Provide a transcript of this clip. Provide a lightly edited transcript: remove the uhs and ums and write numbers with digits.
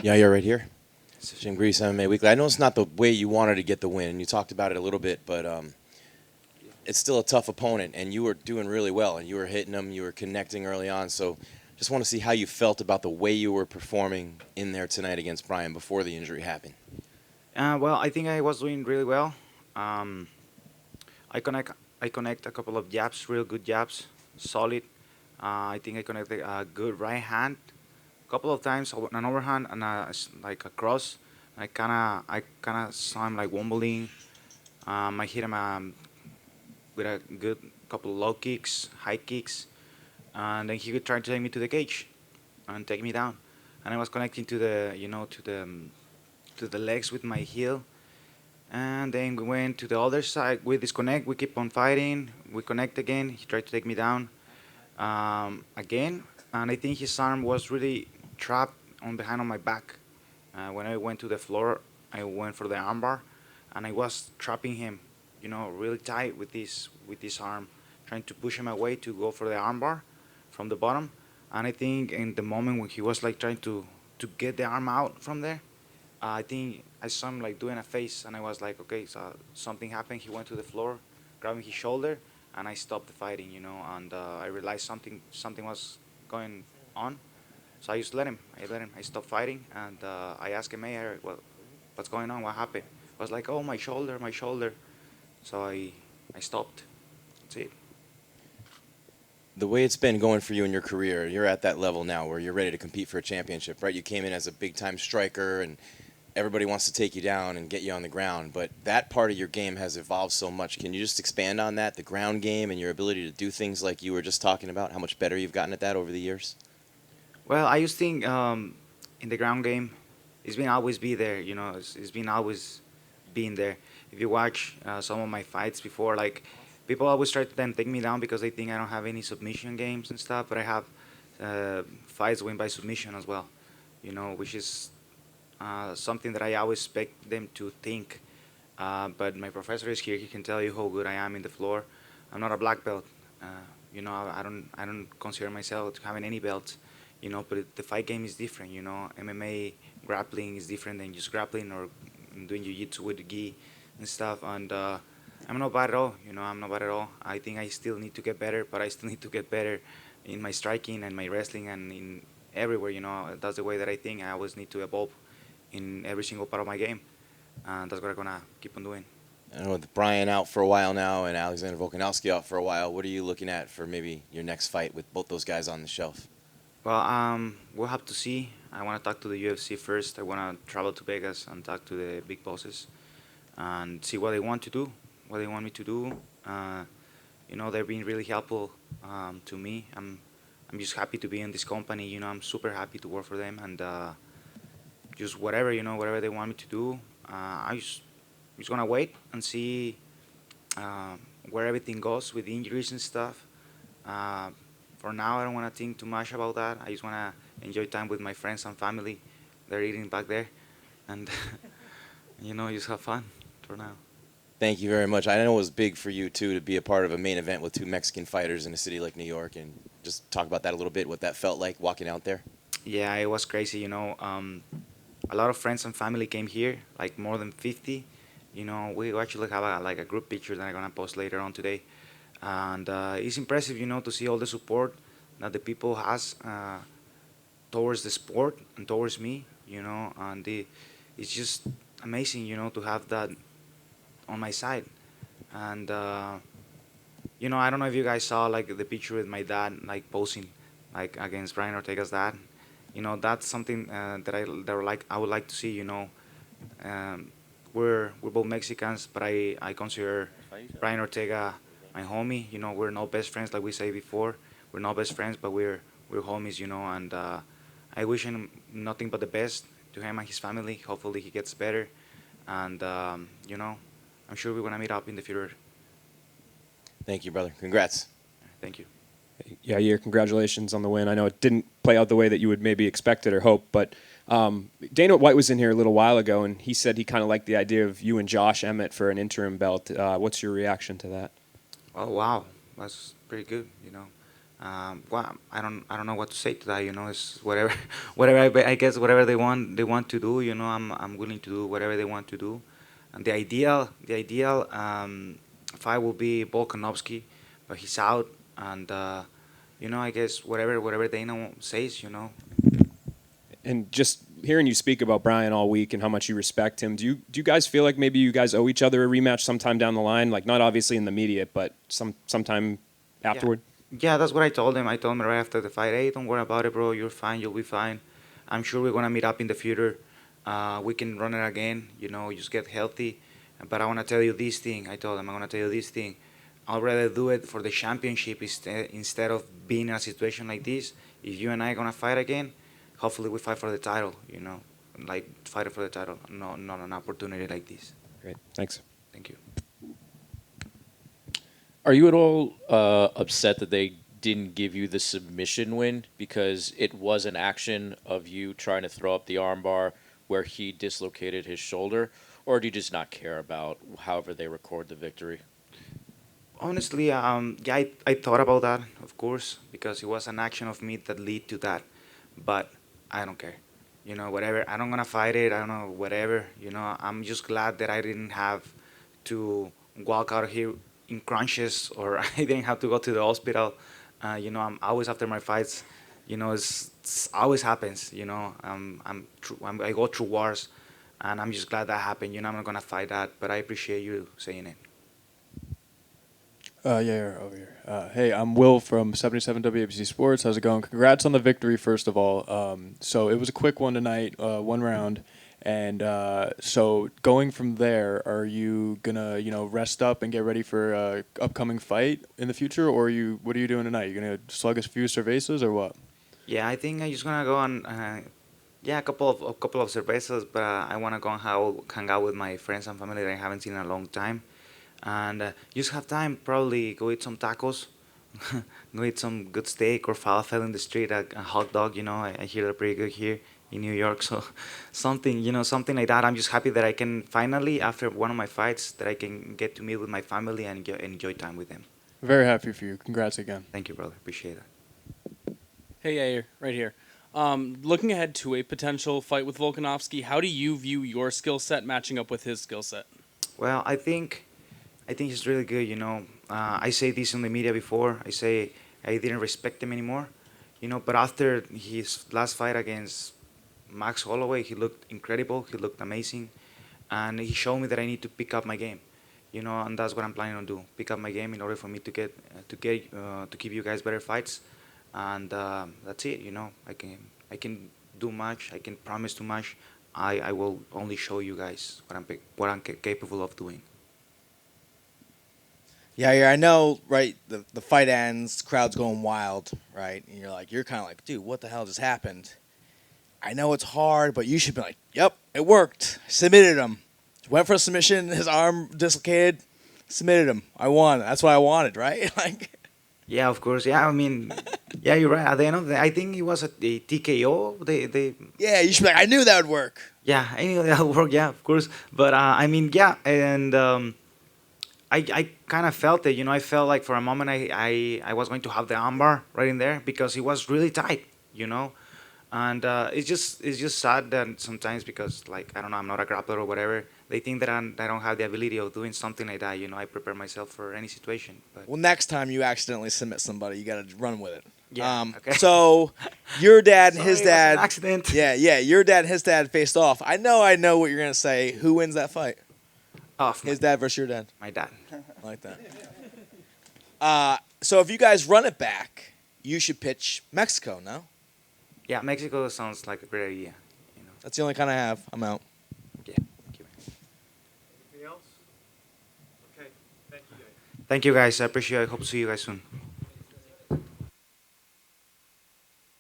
Yeah, you're right here. Jim Grease, MMA Weekly. I know it's not the way you wanted to get the win, and you talked about it a little bit, but it's still a tough opponent, and you were doing really well, and you were hitting them, you were connecting early on. So just want to see how you felt about the way you were performing in there tonight against Brian before the injury happened. Well, I think I was doing really well. Um, I connect I connect a couple of jabs, real good jabs, solid. I think I connected a good right hand, a couple of times an overhand and like a cross. I kinda saw him like wobbling. I hit him with a good couple of low kicks, high kicks, and then he would try to take me to the cage and take me down. And I was connecting to the to the legs with my heel. And then we went to the other side. We disconnect. We keep on fighting. We connect again. He tried to take me down again, and I think his arm was really trapped on behind on my back. When I went to the floor, I went for the armbar, and I was trapping him, really tight with this arm, trying to push him away to go for the armbar from the bottom. And I think in the moment when he was like trying to get the arm out from there, I think I saw him like doing a face, and I was like, okay, so something happened. He went to the floor, grabbing his shoulder, and I stopped the fighting, and I realized something was going on. So I just let him. I let him. I stopped fighting, and I asked him, hey, Eric, what's going on? What happened? I was like, oh, my shoulder, my shoulder. So I stopped. That's it. The way it's been going for you in your career, you're at that level now where you're ready to compete for a championship, right? You came in as a big-time striker, and everybody wants to take you down and get you on the ground, but that part of your game has evolved so much. Can you just expand on that, the ground game and your ability to do things like you were just talking about, how much better you've gotten at that over the years? Well, I just think in the ground game, it's been always be there. It's been always being there. If you watch some of my fights before, like people always try to then take me down because they think I don't have any submission games and stuff, but I have fights win by submission as well. Which is something that I always expect them to think. But my professor is here; he can tell you how good I am in the floor. I'm not a black belt. I don't consider myself having any belts. But the fight game is different. MMA grappling is different than just grappling or doing jiu-jitsu with the gi and stuff. And I'm not bad at all. I'm not bad at all. I think I still need to get better, but I still need to get better in my striking and my wrestling and in everywhere. That's the way that I think. I always need to evolve in every single part of my game, and that's what I'm gonna keep on doing. I know with Brian out for a while now and Alexander Volkanovski out for a while, what are you looking at for maybe your next fight with both those guys on the shelf? Well, we'll have to see. I want to talk to the UFC first. I want to travel to Vegas and talk to the big bosses and see what they want to do, what they want me to do. They've been really helpful to me. I'm just happy to be in this company. I'm super happy to work for them and just whatever whatever they want me to do. I'm just gonna wait and see uh, where everything goes with injuries and stuff. Uh, for now, I don't want to think too much about that. I just want to enjoy time with my friends and family. They're eating back there, and just have fun for now. Thank you very much. I know it was big for you too to be a part of a main event with two Mexican fighters in a city like New York, and just talk about that a little bit. What that felt like walking out there. Yeah, it was crazy. A lot of friends and family came here, like more than 50. We actually have like a group picture that I'm gonna post later on today, and it's impressive, to see all the support that the people has towards the sport and towards me, and it's just amazing, to have that on my side, and I don't know if you guys saw like the picture with my dad like posing like against Brian Ortega's dad. That's something I would like to see. Um, we're both Mexicans, but I consider Brian Ortega my homie. We're not best friends like we say before. We're not best friends, but we're homies. And I wish him nothing but the best to him and his family. Hopefully he gets better, and I'm sure we're gonna meet up in the future. Thank you, brother. Congrats. Thank you. Yeah, Yair, congratulations on the win. I know it didn't play out the way that you would maybe expect it or hope, but Dana White was in here a little while ago, and he said he kind of liked the idea of you and Josh Emmett for an interim belt. What's your reaction to that? Oh wow, that's pretty good. Well, I don't know what to say to that. It's whatever, whatever. I guess whatever they want to do. I'm willing to do whatever they want to do. And the ideal fight will be Volkanovski, but he's out. And I guess whatever Dana says. And just hearing you speak about Brian all week and how much you respect him, do you guys feel like maybe you guys owe each other a rematch sometime down the line? Like not obviously in the media, but sometime afterward. Yeah, that's what I told him. I told him right after the fight, hey, don't worry about it, bro. You're fine. You'll be fine. I'm sure we're gonna meet up in the future. We can run it again. Just get healthy. But I wanna tell you this thing. I told him, I wanna tell you this thing. I'd rather do it for the championship instead of being in a situation like this. If you and I gonna fight again, hopefully we fight for the title. Like fight for the title. No, not an opportunity like this. Great, thanks. Thank you. Are you at all upset that they didn't give you the submission win because it was an action of you trying to throw up the armbar where he dislocated his shoulder, or do you just not care about however they record the victory? Honestly, yeah, I thought about that, of course, because it was an action of me that lead to that, but I don't care. Whatever. I don't gonna fight it. I don't know, whatever. I'm just glad that I didn't have to walk out of here in crunches, or I didn't have to go to the hospital. I'm always after my fights. It's always happens. I go through wars, and I'm just glad that happened. I'm not gonna fight that, but I appreciate you saying it. Yeah, over here. Hey, I'm Will from 77 WABC Sports. How's it going? Congrats on the victory, first of all. So it was a quick one tonight, one round. And so going from there, are you gonna, rest up and get ready for a upcoming fight in the future, or what are you doing tonight? You gonna slug a few cervezas or what? Yeah, I think I'm just gonna go on. Yeah, a couple of cervezas, but I wanna go and hang out with my friends and family that I haven't seen in a long time, and just have time. Probably go eat some tacos, go eat some good steak or falafel in the street, a hot dog. I hear they're pretty good here in New York. So something like that. I'm just happy that I can finally, after one of my fights, that I can get to meet with my family and enjoy time with them. Very happy for you. Congrats again. Thank you, brother. Appreciate it. Hey, Yair, right here. Looking ahead to a potential fight with Volkanovski, how do you view your skill set matching up with his skill set? Well, I think he's really good. I say this in the media before. I say I didn't respect him anymore. But after his last fight against Max Holloway, he looked incredible. He looked amazing, and he showed me that I need to pick up my game. And that's what I'm planning on do. Pick up my game in order for me to give you guys better fights, and that's it. I can do much. I can promise too much. I will only show you guys what I'm capable of doing. Yeah, I know, right? The fight ends, crowd's going wild, right? And you're kind of like, dude, what the hell just happened? I know it's hard, but you should be like, yep, it worked. Submitted him. Went for a submission, his arm dislocated, submitted him. I won. That's what I wanted, right? Yeah, of course. Yeah, I mean, yeah, you're right. At the end of the, I think it was a TKO. Yeah, you should be like, I knew that would work. Yeah, I knew that would work. Yeah, of course. But I mean, yeah, and I kind of felt it. I felt like for a moment I was going to have the armbar right in there because it was really tight. And it's just sad that sometimes because like I don't know, I'm not a grappler or whatever, they think that I don't have the ability of doing something like that. I prepare myself for any situation. But Well, next time you accidentally submit somebody, you got to run with it. Yeah, okay. So your dad and his Sorry, it was an dad. accident. Yeah, your dad and his dad faced off. I know what you're going to say. Who wins that fight? His dad versus your dad. My dad. I like that. So if you guys run it back, you should pitch Mexico, no? Yeah, Mexico sounds like a great idea. That's the only kind I have. I'm out. Yeah. Thank you. Anything else? Okay. Thank you guys. I appreciate it. I hope to see you guys soon.